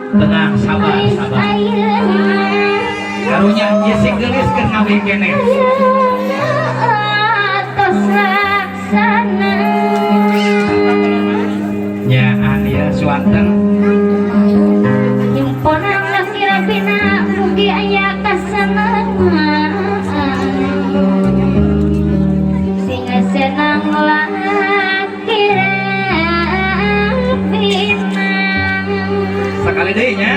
tenang sabar sabar karunya jisik gelis ke ngawi kene tos laksana nyaan ya suanteng nyumponang lakirabina mugi aya kasenengan singa senang lakirabina sekali deui nya